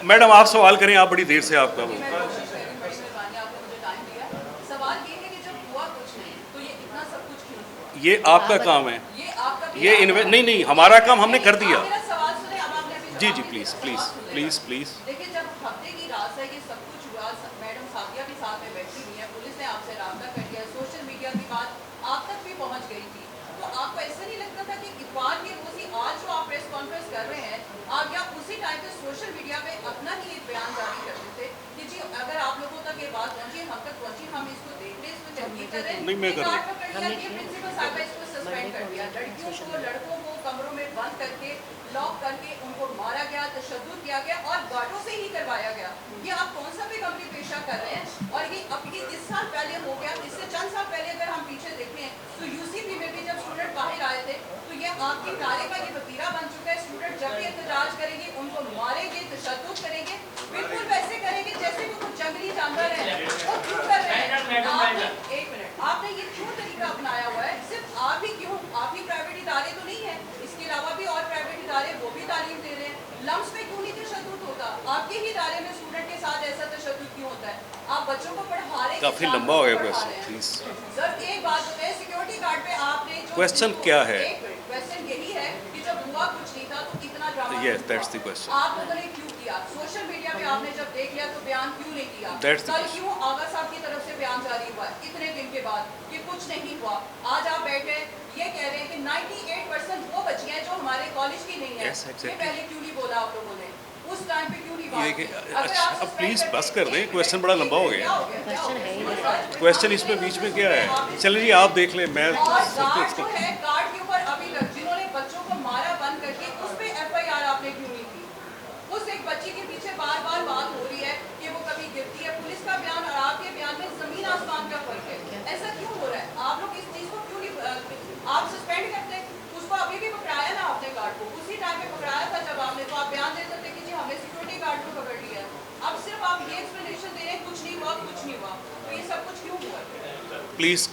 Madam आप सवाल करें, आप बड़ी देर से आपका वो सवाल ये है कि जब हुआ कुछ नहीं तो ये इतना सब कुछ क्यों हुआ? ये आपका काम है। ये आपका भी ये नहीं नहीं, हमारा काम हमने कर दिया। आप मेरा सवाल सुने, अब आपने अभी जी जवाब जी, नहीं प्लीज़ दिया, प्लीज़ सवाल सुन प्लीज़ लेना। प्लीज़। देखिए, जब हफ्ते की रात है, ये सब कुछ हुआ, मैडम सादिया भी साथ में बैठी हुई है, पुलिस ने आपसे राब्ता कर दिया, सोशल मीडिया की बात आप तक भी पहुंच गई थी, तो आपको ऐसा नहीं लगता था कि इकबाल के रोजी आज जो आप प्रेस कॉन्फ्रेंस कर रहे हैं, आप या उसी टाइम पे सोशल मीडिया पे अपना ही एक बयान जारी करते थे कि जी अगर आप लोगों तक ये बात पहुंची, हम तक पहुंची, हम इसको देख रहे, इसको तहकीक कर रहे हैं, नहीं, मैं ये कर कार्ड पकड़ लिया, ये प्रिंसिपल साहब इसको सस्पेंड कर दिया, लड़कों को कमरों में बंद करके लॉक करके उनको मारा गया, तशद्दुद किया गया और गार्डों से ही करवाया गया। ये आप कौन सा बेगमरी पेशा कर रहे हैं? और ये अब ये इस साल पहले हो गया, इससे चंद साल पहले अगर हम पीछे देखें तो यूसीपी में भी जब स्टूडेंट बाहर आए थे तो ये आपके नारे का ये वतीरा बन चुका है। स्टूडेंट जब भी एहतजाज करेंगे उनको मारेंगे, तशद्दुद करेंगे, बिल्कुल वैसे करेंगे जैसे वो कुछ जंगली जानवर है। और क्यों कर रहे हैं आपने? एक मिनट, आपने ये क्यों तरीका अपनाया हुआ है? सिर्फ आप ही क्यों? आप ही प्राइवेट इदारे तो नहीं है, इसके अलावा भी और प्राइवेट इदारे वो भी तालीम दे रहे हैं। लम्स पे क्यों नहीं तशद्दुद होता? आपके ही इदारे में स्टूडेंट के साथ ऐसा तशद्दुद क्यों होता है? आप बच्चों को पढ़ा रहे हैं, काफ़ी लंबा हो गया क्वेश्चन, प्लीज़। सर एक बात बताइए, सिक्योरिटी गार्ड पे आपने जो क्वेश्चन क्या है? क्वेश्चन यही है कि जब हुआ कुछ नहीं था तो इतना ड्रामा Yes, क्यों that's हुआ? the question. आप लोगों ने क्यों किया? सोशल मीडिया पे आपने जब देख लिया तो बयान क्यों नहीं किया? That's the कल question. क्यों आगा साहब की तरफ से बयान जारी हुआ इतने दिन के बाद कि कुछ नहीं हुआ? आज आप बैठे ये कह रहे हैं कि 98% वो बच्चियां हैं जो हमारे कॉलेज की नहीं है। Yes, exactly. ये पहले क्यों नहीं बोला आप लोगों ने? उस टाइम पे क्यों नहीं ये बात कि की? अगर अच्छा, आप अब suspend प्लीज़ करते- बस कर दें, एक क्वेश्चन मिनट, बड़ा लंबा हो क्या गया। हो गया? क्या हो गया? क्वेश्चन इसमें बीच में क्या है? चलिए जी आप देख लें, मैं और गार्ड जो है, गार्ड के ऊपर अभी तक जिन्होंने बच्चों को मारा बंद करके उस पे एफआईआर आपने क्यों नहीं की? उस एक बच्ची के पीछे बार बार बात हो रही है कि वो कभी गिरती है। पुलिस का बयान और आपके बयान में जमीन आसमान का फर्क है। ऐसा क्यों हो रहा है? आप लोग इस चीज को क्यों नहीं आप सस्पेंड करते? उसको अभी भी पकड़ाया ना आपने गार्ड को, उसी टाइम पे पकड़ाया था जब आपने, तो आप बयान दे सकते कि जी हमने सिक्योरिटी गार्ड को पकड़ लिया। अब सिर्फ आप ये एक्सप्लेनेशन दे रहे हैं कुछ नहीं हुआ, कुछ नहीं हुआ, तो ये सब कुछ क्यों हुआ? Please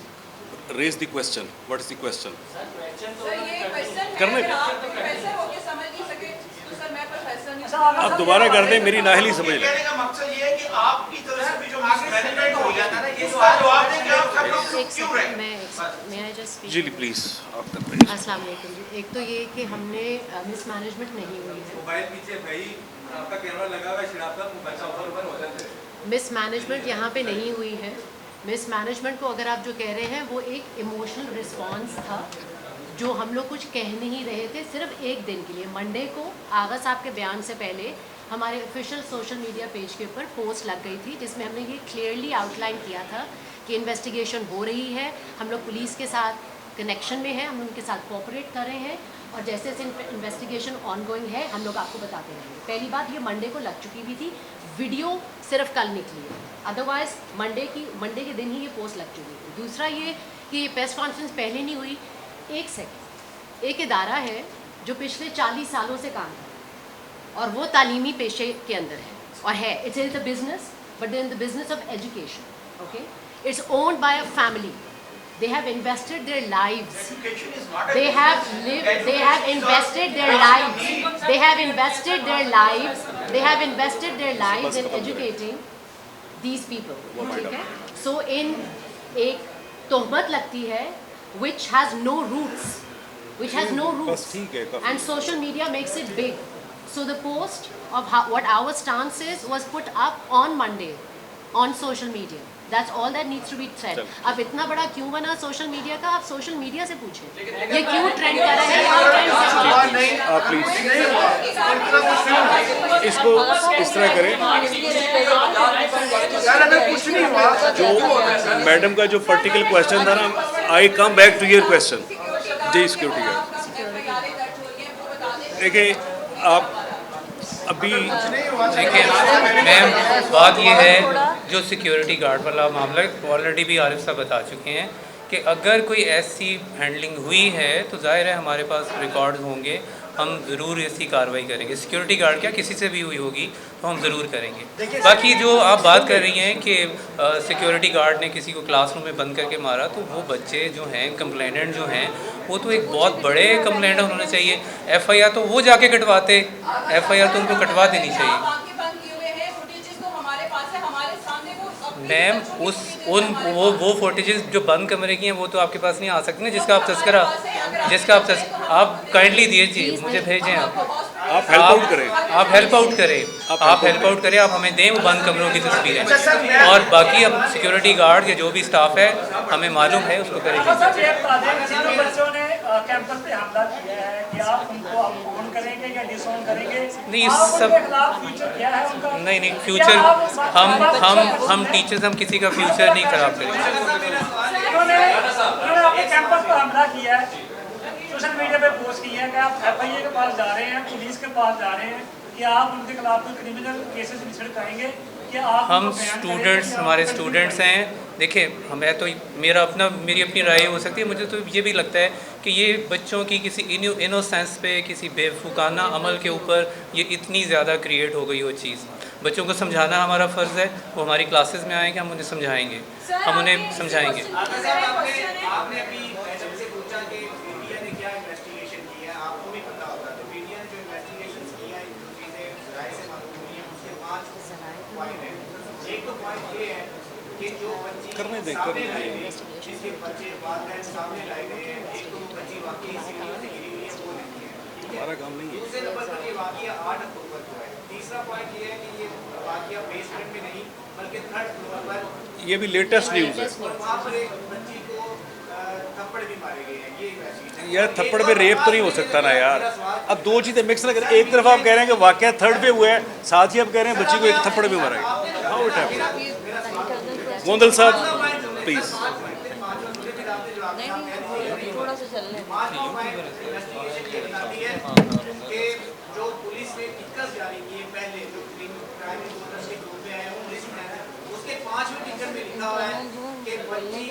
raise the question. What is the question? Sir ये क्वेश्चन है, करने- अगर आप प्रोफेसर होके समझ नहीं सके तो सर मैं प्रोफेसर नहीं। आप दोबारा कर दें, मेरी नाहली समझ लें। कहने का मकसद ये है कि आपकी तरफ से भी जो मिसमैनेजमेंट हो जाता है ना, ये उसका जवाब दें कि आप सब लोग क्यों रहे? जी प्लीज़ आप कर रहे अस्सलाम वालेकुम जी। एक तो ये कि हमने मिसमैनेजमेंट नहीं हुई है। मोबाइल पीछे भाई आपका कैमरा लगा हुआ है, शराफत बच्चा ऊपर हो जाता है। मिसमैनेजमेंट यहाँ पे नहीं हुई है। मिसमैनेजमेंट को अगर आप जो कह रहे हैं वो एक इमोशनल रिस्पांस था, जो हम लोग कुछ कह नहीं रहे थे सिर्फ एक दिन के लिए। मंडे को आगा साहब के बयान से पहले हमारे ऑफिशियल सोशल मीडिया पेज के ऊपर पोस्ट लग गई थी जिसमें हमने ये क्लियरली आउटलाइन किया था कि इन्वेस्टिगेशन हो रही है, हम लोग पुलिस के साथ कनेक्शन में हैं, हम उनके साथ कोऑपरेट कर रहे हैं और जैसे जैसे इन्वेस्टिगेशन ऑनगोइंग है हम लोग आपको बताते रहेंगे। पहली बात, ये मंडे को लग चुकी भी थी, वीडियो सिर्फ कल निकली है, अदरवाइज़ मंडे के दिन ही ये पोस्ट लग चुकी थी। दूसरा ये कि ये प्रेस कॉन्फ्रेंस पहले नहीं हुई। एक सेकंड, एक इदारा है जो पिछले 40 सालों से काम कर रहा है और वो तालीमी पेशे के अंदर है और है, it's in the business but in the business of education, okay. It's owned by a family, they have invested their lives, Education is not a they have business. lived, they have invested their lives, they have invested their lives, they have invested their lives in educating these people, ठीक है। So in एक तोहमत लगती है which has no roots, बस ठीक है, काफी। and social media makes it big. So the post of what our stance is was put up on Monday on social media. That's all that needs to be said. अब इतना बड़ा क्यों बना social media का, आप social media से पूछें ये क्यों ट्रेंड कर रहा है, ये ट्रेंड से आप प्लीज़ इसको इस तरह करें। जो मैडम का जो पर्टिकुलर क्वेश्चन था ना, I come back to your question. जी सिक्योरिटी गार्ड, देखिए आप अभी देखिए मैम, बात ये है जो सिक्योरिटी गार्ड वाला मामला ऑलरेडी भी आरिफ साहब बता चुके हैं कि अगर कोई ऐसी हैंडलिंग हुई है तो जाहिर है हमारे पास रिकॉर्ड होंगे, हम ज़रूर ऐसी कार्रवाई करेंगे। सिक्योरिटी गार्ड क्या किसी से भी हुई होगी तो हम ज़रूर करेंगे। बाकी जो आप बात कर रही हैं कि सिक्योरिटी गार्ड ने किसी को क्लासरूम में बंद करके मारा, तो वो बच्चे जो हैं कंप्लेनेंट जो हैं वो तो एक बहुत बड़े कंप्लेनेंट होने चाहिए। एफआईआर तो वो जाके कटवाते, एफआईआर तो उनको कटवा देनी चाहिए। मैम वो फुटेजेस जो बंद कमरे की हैं वो तो आपके पास नहीं आ सकती ना, जिसका आप काइंडली दीजिए, मुझे भेजें आप हेल्प आउट करें। आप हेल्प आउट करें, आप हमें दें वो बंद कमरों की तस्वीरें, और बाकी अब सिक्योरिटी गार्ड या जो भी स्टाफ है हमें मालूम है उसको करेंगे। बच्चों ने कैंपस पे हमला किया है कि आप उनको ऑन करेंगे या डिसऑन करेंगे? नहीं, आप सब उनके खिलाफ फ्यूचर क्या है उनका? नहीं फ्यूचर हम किसी का फ्यूचर नहीं खराब करेंगे। उन्होंने अपने कैंपस पर हमला किया है, सोशल मीडिया पे पोस्ट किया है कि आप FIA के पास जा रहे हैं, पुलिस के पास जा रहे हैं कि आप उनके खिलाफ कोई क्रिमिनल केसेस रजिस्टर करेंगे कि आप हम उनको बयान स्टूडेंट्स करेंगे कि हमारे आप स्टूडेंट्स हैं। देखिए हमें तो मेरी अपनी राय हो सकती है, मुझे तो ये भी लगता है कि ये बच्चों की किसी इनोसेंस पे, किसी बेवकूफ़ाना अमल के ऊपर ये इतनी ज़्यादा क्रिएट हो गई वो चीज़। बच्चों को समझाना हमारा फ़र्ज़ है, वो हमारी क्लासेस में आएंगे, हम उन्हें समझाएंगे, हम उन्हें समझाएंगे। आपने अभी जब से पूछा कि मीडिया ने क्या इन्वेस्टिगेशन की है, आपको भी पता होगा, तो मीडिया ने जो इन्वेस्टिगेशन की है, जो चीज़ें राय से मालूम हुई हैं, उसके 5 पॉइंट हैं। एक तो पॉइंट ये है कि जो बच्ची सामने लाई गई, जिसके बच्चे वालिदैन सामने लाए गए हैं, एक तो वो बच्ची वाकई सीढ़ियों से गिरी हुई है, वो नहीं है, ठीक है? हमारा काम नहीं है। दूसरे नंबर पर ये वाकया 8 अक्टूबर को है। तीसरा पॉइंट ये है कि ये वाकया बेसमेंट में नहीं बल्कि 3rd फ्लोर पर, ये भी लेटेस्ट न्यूज़ है। और वहाँ पर एक बच्ची को थप्पड़ भी मारे गए हैं। ये इन्वेस्टिगेशन यार थप्पड़ में रेप तो नहीं हो सकता ना यार। अब दो चीज़ें मिक्स ना करें। एक तरफ आप कह रहे हैं कि वाकया 3rd पे हुआ है, साथ ही आप कह रहे हैं बच्ची को एक थप्पड़ भी मारा गया। How it happened? गोंदल साहब प्लीज। कि जो पुलिस ने टिकट जारी किए पहले, जो क्राइम रिपोर्टर्स के ग्रुप में आए हैं, उसके 5वें टिकट में लिखा हुआ है कि बच्ची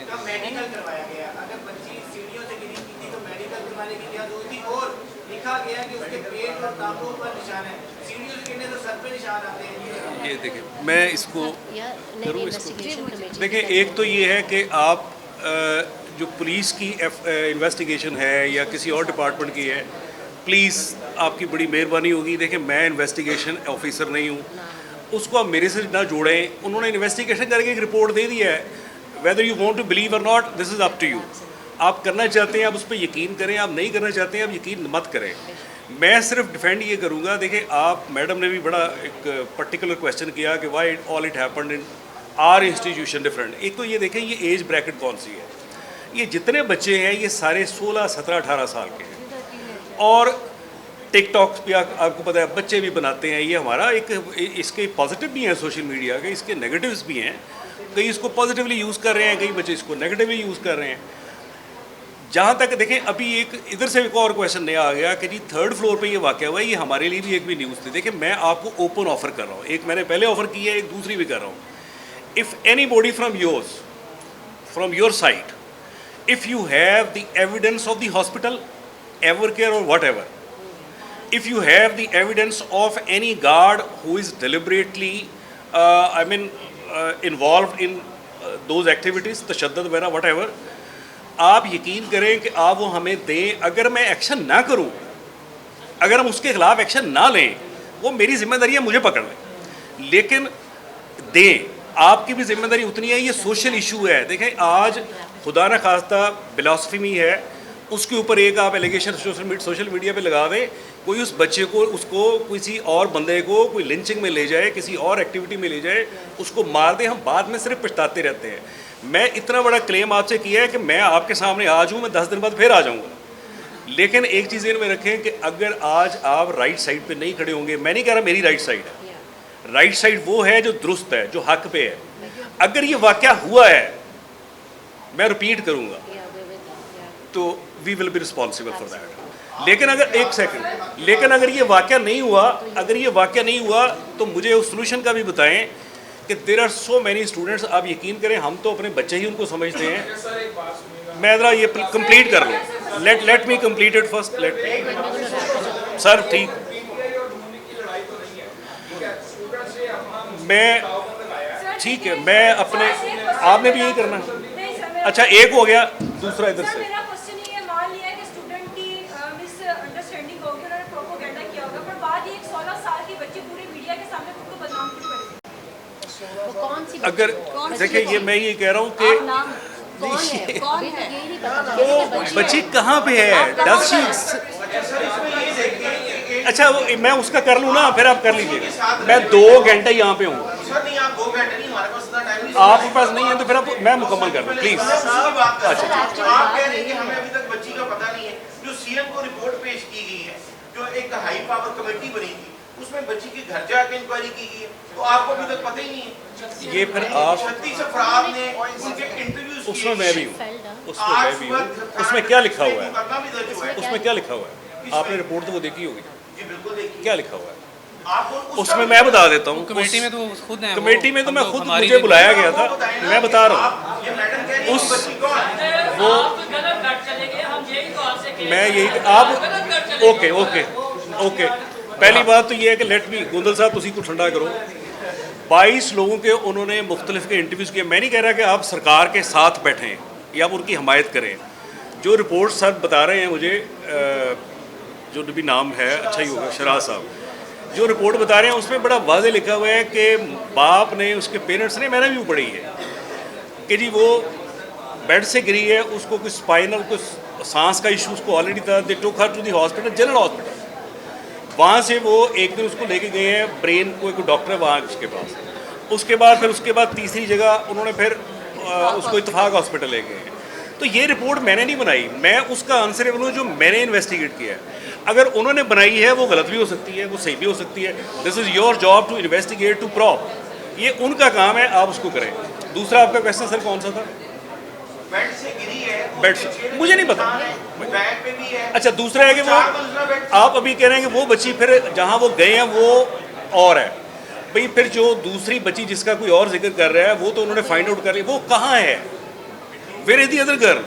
का मेडिकल करवाया गया। अगर बच्ची सीढ़ियों से गिरी थी तो मेडिकल करवाने की क्या जरूरत थी? और लिखा गया कि उसके पेट और टांगों पर निशान है। सीढ़ियों से गिरने तो सर पे निशान आते हैं। ये देखिए, मैं इसको करूँ इसको। देखिए, एक तो ये है कि आप जो पुलिस की इन्वेस्टिगेशन है या किसी और डिपार्टमेंट की है, प्लीज़ आपकी बड़ी मेहरबानी होगी। देखिए, मैं इन्वेस्टिगेशन ऑफिसर नहीं हूँ, उसको आप मेरे से ना जोड़ें। उन्होंने इन्वेस्टिगेशन करके एक रिपोर्ट दे दी है। Whether you want to believe और not, this is up to you. आप करना चाहते हैं आप उस पर यकीन करें, आप नहीं करना चाहते हैं आप यकीन मत करें। मैं सिर्फ डिफेंड ये करूँगा। देखिए, आप मैडम ने भी बड़ा एक पर्टिकुलर क्वेश्चन किया कि why all it happened in are institution different. एक तो ये देखें, ये एज ब्रैकेट कौन सी है। ये जितने बच्चे हैं ये सारे 16, 17, 18 साल के हैं, और टिकटॉक पे आपको पता है बच्चे भी बनाते हैं। ये हमारा एक इसके पॉजिटिव भी हैं सोशल मीडिया के, इसके नेगेटिव्स भी हैं। कई इसको पॉजिटिवली यूज़ कर रहे हैं, कई बच्चे इसको नेगेटिवली यूज़ कर रहे हैं। जहाँ तक देखें, अभी एक इधर से एक और क्वेश्चन नया आ गया कि जी 3rd फ्लोर पे ये वाक़या हुआ है। ये हमारे लिए भी एक भी न्यूज़ थी। देखिए, मैं आपको ओपन ऑफ़र कर रहा हूँ, एक मैंने पहले ऑफ़र की है, एक दूसरी भी कर रहा हूँ। If any body from your side, if you have the evidence of the hospital, Evercare or whatever, if you have the evidence of any guard who is deliberately involved in those activities, तशद्दुद वगैरह whatever, आप यकीन करें कि आप वो हमें दें। अगर मैं एक्शन ना करूं, अगर हम उसके खिलाफ एक्शन ना लें, वो मेरी जिम्मेदारी है, मुझे पकड़ लें, लेकिन दें। आपकी भी जिम्मेदारी उतनी है। ये सोशल इशू है। देखें, आज खुदा न खास्ता ब्लास्फेमी है, उसके ऊपर एक आप एलिगेशन सोशल मीडिया पे लगा दें, कोई उस बच्चे को, उसको किसी और बंदे को कोई लिंचिंग में ले जाए, किसी और एक्टिविटी में ले जाए, उसको मार दे, हम बाद में सिर्फ पछताते रहते हैं। मैं इतना बड़ा क्लेम आपसे किया है कि मैं आपके सामने आज हूँ, मैं 10 दिन बाद फिर आ जाऊँगा। लेकिन एक चीज़ इन में रखें कि अगर आज आप राइट साइड पे नहीं खड़े होंगे, मैं नहीं कह रहा मेरी राइट साइड है, राइट साइड वो है जो दुरुस्त है, जो हक पे है। अगर ये वाक़या हुआ है, मैं रिपीट करूँगा, तो we will be responsible for that. लेकिन अगर एक सेकंड, लेकिन अगर ये वाक़या नहीं हुआ, अगर ये वाक़या नहीं हुआ, तो मुझे उस सोल्यूशन का भी बताएं कि there are so many students. आप यकीन करें, हम तो अपने बच्चे ही उनको समझते हैं। मैं ज़रा ये कंप्लीट कर लूँ, let me complete it first. Sir ठीक, मैं ठीक है, मैं अपने, आपने भी यही करना है। अच्छा, एक हो गया, दूसरा इधर से। मेरा क्वेश्चन ये है, मान लिया कि स्टूडेंट की मिसअंडरस्टैंडिंग होगी, उन्होंने प्रोपेगेंडा किया होगा, पर बाद ये एक 16 साल की बच्ची पूरे मीडिया के सामने खुद को बदनाम क्यों करेगी? वो कौन सी अगर देखिए ये मैं ये कह रहा हूँ कि कौन है कौन है यही नहीं पता वो बच्ची कहाँ पे है, डज शी अच्छा मैं उसका कर लूँ ना, फिर आप कर लीजिएगा। मैं 2 घंटे यहाँ पे हूँ। सर नहीं, आप 2 घंटे नहीं, हमारे पास इतना टाइम नहीं। आपके पास नहीं है तो फिर आप मैं मुकम्मल कर लूँ प्लीज़। अच्छा, आप कह रहे हैं कि हमें अभी तक बच्ची का पता नहीं है। जो सीएम को रिपोर्ट पेश की गई है, जो एक हाई पावर कमेटी बनी थी, उसमें बच्ची के घर जाके इंक्वायरी की गई है, तो आपको अभी तक पता ही नहीं है। ये फिर आप 36 अफराद ने उनके इंटरव्यूज किए। उसमें मैं भी हूँ, उसमें मैं भी हूँ। उसमें क्या लिखा हुआ है, उसमें क्या लिखा हुआ है? आपने रिपोर्ट तो वो देखी होगी, जी बिल्कुल देखिए। क्या लिखा हुआ है आपको उसमें? मैं बता देता हूँ। कमेटी में तो खुद हैं, कमेटी में तो मैं खुद, हमारी मुझे बुलाया गया था, मैं बता रहा हूँ। आप ये मैडम कह रही है उस- कि बच्ची कौन है? वो मैं यही आप ओके ओके ओके पहली बात तो ये है कि लेट मी गुंदल साहब उसी को ठंडा करो। 22 लोगों के उन्होंने मुख्तलिफ के इंटरव्यूज़ किए। मैं नहीं कह रहा कि आप सरकार के साथ बैठें या आप उनकी हमायत करें। जो रिपोर्ट सर बता रहे हैं मुझे, जो भी नाम है अच्छा ही होगा, शराज साहब, जो रिपोर्ट बता रहे हैं उसमें बड़ा वाज़े लिखा हुआ है कि बाप ने, उसके पेरेंट्स ने, मैंने भी पढ़ी है कि जी वो बेड से गिरी है, उसको कुछ स्पाइनल, कुछ सांस का इशू उसको ऑलरेडी था। They took her to the hospital, general hospital. वहाँ से वो एक दिन उसको लेके गए हैं, ब्रेन को एक डॉक्टर है वहाँ उसके पास। उसके बाद तीसरी जगह उन्होंने फिर उसको इत्तेफाक हॉस्पिटल ले गए हैं। तो ये रिपोर्ट मैंने नहीं बनाई, मैं उसका आंसरेबल हूँ जो मैंने इन्वेस्टिगेट किया है। अगर उन्होंने बनाई है वो गलत भी हो सकती है, वो सही भी हो सकती है। This is your job to investigate, to probe, ये उनका काम है, आप उसको करें। दूसरा आपका क्वेश्चन सर कौन सा था? बेड से गिरी है, बेड से, मुझे नहीं पता। बैग पे भी है। अच्छा दूसरा है कि वो 4 मंजिला बेड। आप अभी कह रहे हैं कि वो बच्ची फिर जहाँ वो गए हैं वो और है भाई, फिर जो दूसरी बच्ची जिसका कोई और जिक्र कर रहा है वो तो उन्होंने फाइंड आउट कर लिया, वो कहाँ है? Where is the other girl?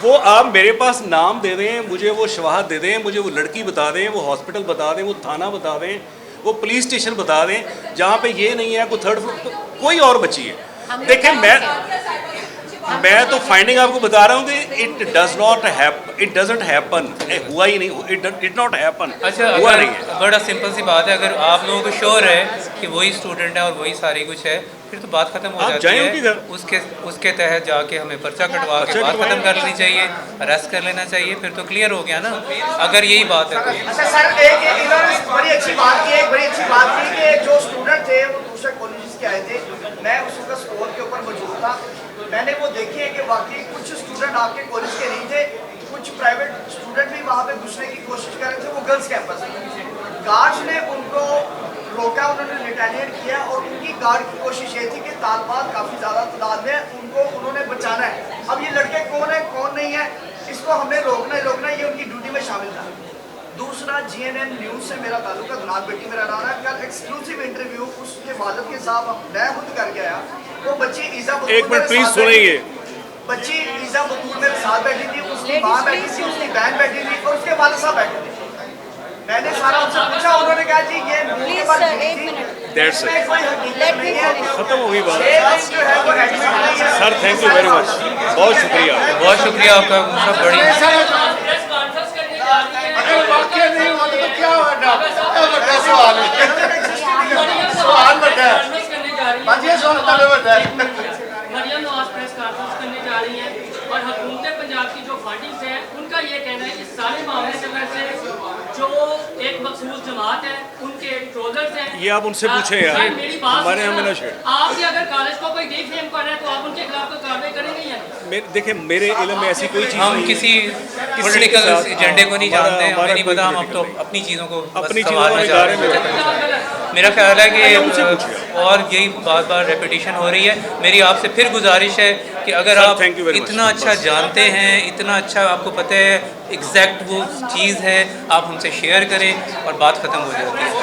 वो आप मेरे पास नाम दे दें, मुझे वो शवाहद दे दें, मुझे वो लड़की बता दें, वो हॉस्पिटल बता दें, वो थाना बता दें, वो पुलिस स्टेशन बता दें जहाँ पे ये नहीं है, कोई 3rd फ्लोर कोई और बच्ची है। देखें मैं तो फाइंडिंग आपको बता रहा हूँ कि इट डजंट हैपन, हुआ ही नहीं, इट नॉट हैपन। अच्छा, हुआ अगर नहीं है। बड़ा सिंपल सी बात है, अगर आप लोगों को श्योर है कि वही स्टूडेंट है और वही सारी कुछ है, फिर तो बात खत्म हो आप जाती जाएं है। उनके घर। उसके तहत जाके हमें पर्चा कटवा के पर्चा बात कटवाएं। खत्म कर लेनी चाहिए, अरेस्ट कर लेना चाहिए, फिर तो क्लियर हो गया ना। अगर यही बात है तो अच्छा सर, एक इन्होंने बड़ी अच्छी बात की, एक बड़ी अच्छी बात की कि जो स्टूडेंट थे वो दूसरे कॉलेजेस के आए थे। मैं उस वक्त स्टोर के ऊपर मौजूद था, मैंने वो देखी है कि वाकई कुछ स्टूडेंट आपके कॉलेज के नहीं थे, कुछ प्राइवेट स्टूडेंट भी वहाँ पे घुसने की कोशिश कर रहे थे। वो गर्ल्स कैंपस में गार्ड्स ने उनको रोका, उन्होंने रिटेलिएट किया और उनकी गार्ड की कोशिश ये थी कि तालिबान काफ़ी ज़्यादा तादाद में उनको उन्होंने बचाना है। अब ये लड़के कौन है कौन नहीं है, इसको हमने रोकना ही रोकना, ये उनकी ड्यूटी में शामिल था। दूसरा, GNN न्यूज़ से मेरा ताल्लुक है, गुनाह बेटी मेरा नाम है। कल एक्सक्लूसिव इंटरव्यू उसके वालिद के साथ मैं खुद करके आया। वो बच्ची ईज़ा बतूर, एक मिनट प्लीज सुनिए। बच्ची ईज़ा बतूर मेरे साथ बैठी थी, उसकी माँ बैठी थी, उसकी बहन बैठी थी और उसके वालिद साहब बैठे थे। मैंने सारा उनसे पूछा, उन्होंने कहा जी ये मुंह के बाद That's it. कोई हकीकत नहीं है। खत्म हो गई बात। 6 दिन जो है वो एडमिट नहीं है। Sir thank you very much, बहुत शुक्रिया। बहुत शुक्रिया आपका, सब बड़ी अगर वाकई नहीं हुआ तो क्या होगा? बड़ा सवाल है, सवाल बड़ा है। बाजी सवाल बड़ा है। मरियम नवाज प्रेस कॉन्फ्रेंस करने जा रही हैं और हुकूमत पंजाब की जो फंडिंग्स हैं उनका ये कहना है कि सारे मामले के अंदर से जो एक मखसूस जमात है उनके ट्रोलर्स हैं। ये आप उनसे पूछें यार, मेरी बात हमारे यहाँ में ना सुनिए छेड़। ना। आप भी अगर कॉलेज को कोई डिफेम कर रहे हैं तो आप उनके खिलाफ कोई कार्रवाई करेंगे या नहीं? देखिए मेरे इल्म में ऐसी कोई चीज़ हम नहीं है। किसी पॉलिटिकल एजेंडे को नहीं जानते, हमें नहीं पता, हम अब तो अपनी चीज़ों को अपनी बस चीज़ों संभालना के चाह बारे रहे में हैं। मेरा ख्याल है कि और यही बार बार रेपिटेशन हो रही है। मेरी आपसे फिर गुजारिश है कि अगर Sir, आप thank you very much. इतना अच्छा जानते हैं, इतना अच्छा आपको पता है एग्जैक्ट वो चीज़ है, आप हमसे शेयर करें और बात ख़त्म हो जाती है।